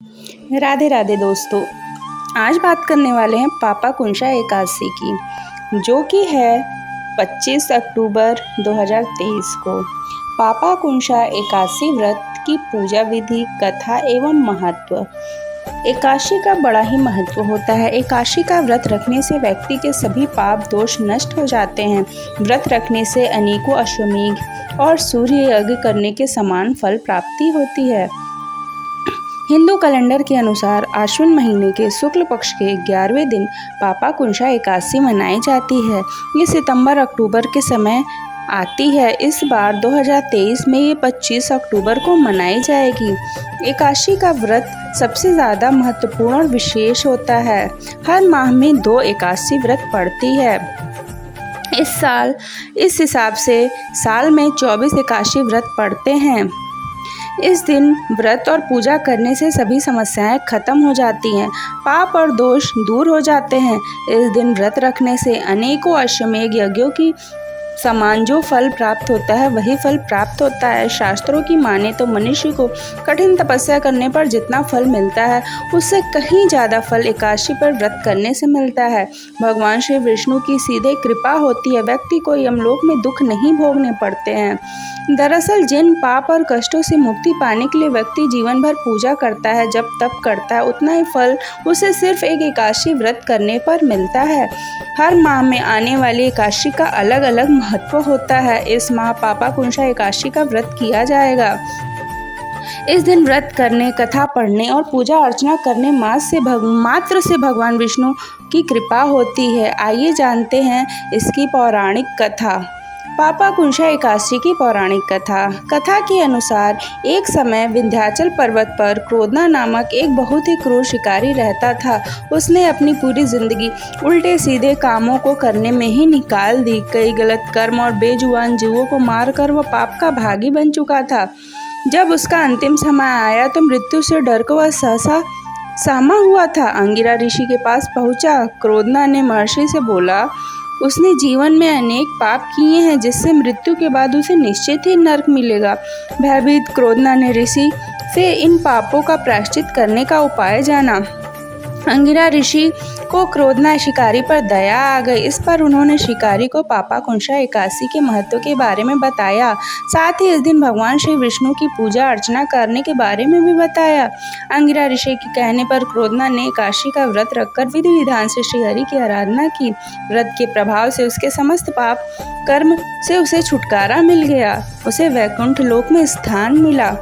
राधे राधे दोस्तों। आज बात करने वाले हैं पापाकुंशा एकादशी की, जो कि है 25 अक्टूबर 2023 को। पापाकुंशा एकादशी व्रत की पूजा विधि, कथा एवं महत्व। एकादशी का बड़ा ही महत्व होता है। एकादशी का व्रत रखने से व्यक्ति के सभी पाप दोष नष्ट हो जाते हैं। व्रत रखने से अनेकों अश्वमेध और सूर्य यज्ञ करने के समान फल प्राप्ति होती है। हिंदू कैलेंडर के अनुसार आश्विन महीने के शुक्ल पक्ष के 11वें दिन पापाकुंशा एकादशी मनाई जाती है। ये सितंबर अक्टूबर के समय आती है। इस बार 2023 में ये 25 अक्टूबर को मनाई जाएगी। एकादशी का व्रत सबसे ज़्यादा महत्वपूर्ण और विशेष होता है। हर माह में 2 एकादशी व्रत पड़ती है। इस हिसाब से साल में 24 एकादशी व्रत पड़ते हैं। इस दिन व्रत और पूजा करने से सभी समस्याएं खत्म हो जाती हैं, पाप और दोष दूर हो जाते हैं। इस दिन व्रत रखने से अनेकों अश्वमेध यज्ञों की समान जो फल प्राप्त होता है वही फल प्राप्त होता है। शास्त्रों की माने तो मनुष्य को कठिन तपस्या करने पर जितना फल मिलता है उससे कहीं ज़्यादा फल एकादशी पर व्रत करने से मिलता है। भगवान श्री विष्णु की सीधे कृपा होती है, व्यक्ति को यमलोक में दुख नहीं भोगने पड़ते हैं। दरअसल जिन पाप और कष्टों से मुक्ति पाने के लिए व्यक्ति जीवन भर पूजा करता है, जब तप करता है, उतना ही फल उसे सिर्फ एक एकादशी व्रत करने पर मिलता है। हर माह में आने वाली एकादशी का अलग अलग महत्व होता है। इस माह पापाकुंशा एकादशी का व्रत किया जाएगा। इस दिन व्रत करने, कथा पढ़ने और पूजा अर्चना करने मात्र से भगवान विष्णु की कृपा होती है। आइए जानते हैं इसकी पौराणिक कथा। पापाकुंशा एकादशी की पौराणिक कथा के अनुसार एक समय विंध्याचल पर्वत पर क्रोधना नामक एक बहुत ही क्रूर शिकारी रहता था। उसने अपनी पूरी जिंदगी उल्टे सीधे कामों को करने में ही निकाल दी। कई गलत कर्म और बेजुबान जीवों को मारकर वह पाप का भागी बन चुका था। जब उसका अंतिम समय आया तो मृत्यु से डर कर वह सहसा सहमा हुआ था। अंगिरा ऋषि के पास पहुंचा। क्रोधना ने महर्षि से बोला, उसने जीवन में अनेक पाप किए हैं जिससे मृत्यु के बाद उसे निश्चित ही नरक मिलेगा। भयभीत क्रोधना ने ऋषि से इन पापों का प्रायश्चित करने का उपाय जाना। अंगिरा ऋषि को क्रोधना शिकारी पर दया आ गई। इस पर उन्होंने शिकारी को पापाकुंशा एकादशी के महत्व के बारे में बताया। साथ ही इस दिन भगवान श्री विष्णु की पूजा अर्चना करने के बारे में भी बताया। अंगिरा ऋषि के कहने पर क्रोधना ने एकादशी का व्रत रखकर विधि विधान से श्रीहरि की आराधना की। व्रत के प्रभाव से उसके समस्त पाप कर्म से उसे छुटकारा मिल गया। उसे वैकुंठ लोक में स्थान मिला।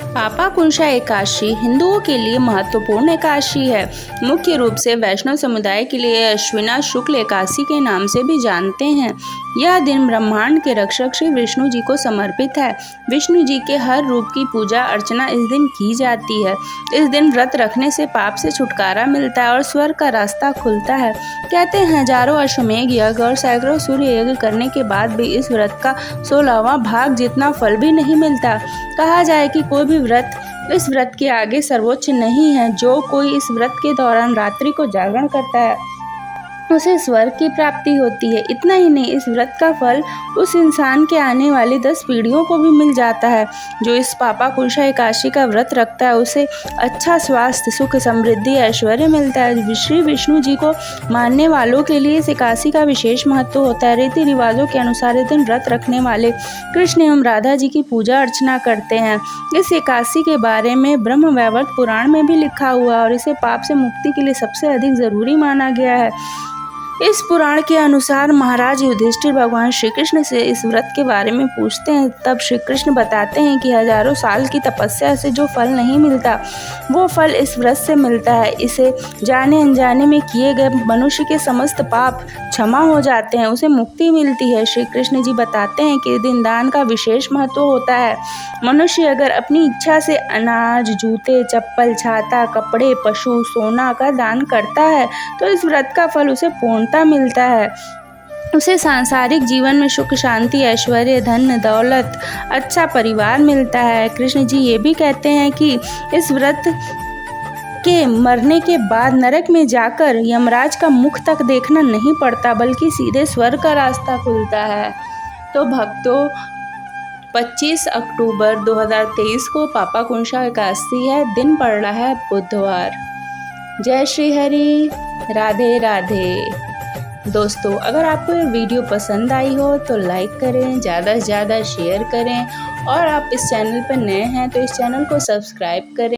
पापाकुंशा एकादशी हिंदुओं के लिए महत्वपूर्ण एकादशी है। मुख्य रूप से वैष्णव समुदाय के लिए अश्विना शुक्ल एकादशी के नाम से भी जानते हैं। यह दिन ब्रह्मांड के रक्षक श्री विष्णु जी को समर्पित है। विष्णु जी के हर रूप की पूजा अर्चना इस दिन की जाती है। इस दिन व्रत रखने से पाप से छुटकारा मिलता है और स्वर्ग का रास्ता खुलता है। कहते हैं हजारों अश्वमेध यज्ञ और सैकड़ों सूर्य यज्ञ करने के बाद भी इस व्रत का 16वां भाग जितना फल भी नहीं मिलता। कहा जाए कि कोई भी व्रत इस व्रत के आगे सर्वोच्च नहीं है। जो कोई इस व्रत के दौरान रात्रि को जागरण करता है उसे स्वर्ग की प्राप्ति होती है। इतना ही नहीं, इस व्रत का फल उस इंसान के आने वाली 10 पीढ़ियों को भी मिल जाता है। जो इस पापाकुंशा एकादशी का व्रत रखता है उसे अच्छा स्वास्थ्य, सुख, समृद्धि, ऐश्वर्य मिलता है। श्री विष्णु जी को मानने वालों के लिए इस एकादशी का विशेष महत्व होता है। रीति रिवाजों के अनुसार इस दिन व्रत रखने वाले कृष्ण एवं राधा जी की पूजा अर्चना करते हैं। इस एकादशी के बारे में ब्रह्म वैवर्त पुराण में भी लिखा हुआ और इसे पाप से मुक्ति के लिए सबसे अधिक जरूरी माना गया है। इस पुराण के अनुसार महाराज युधिष्ठिर भगवान श्री कृष्ण से इस व्रत के बारे में पूछते हैं। तब श्री कृष्ण बताते हैं कि हजारों साल की तपस्या से जो फल नहीं मिलता वो फल इस व्रत से मिलता है। इसे जाने अनजाने में किए गए मनुष्य के समस्त पाप क्षमा हो जाते हैं, उसे मुक्ति मिलती है। श्री कृष्ण जी बताते हैं कि इस दिन दान का विशेष महत्व होता है। मनुष्य अगर अपनी इच्छा से अनाज, जूते, चप्पल, छाता, कपड़े, पशु, सोना का दान करता है तो इस व्रत का फल उसे पूर्णता मिलता है। उसे सांसारिक जीवन में सुख, शांति, ऐश्वर्य, धन, दौलत, अच्छा परिवार मिलता है। कृष्ण जी ये भी कहते हैं कि इस व्रत के मरने के बाद नरक में जाकर यमराज का मुख तक देखना नहीं पड़ता, बल्कि सीधे स्वर्ग का रास्ता खुलता है। तो भक्तों, 25 अक्टूबर 2023 को पापा कुंशा एकादशी है। दिन पड़ रहा है बुधवार। जय श्री हरि, राधे राधे। दोस्तों, अगर आपको ये वीडियो पसंद आई हो तो लाइक करें, ज़्यादा से ज़्यादा शेयर करें और आप इस चैनल पर नए हैं तो इस चैनल को सब्सक्राइब करें।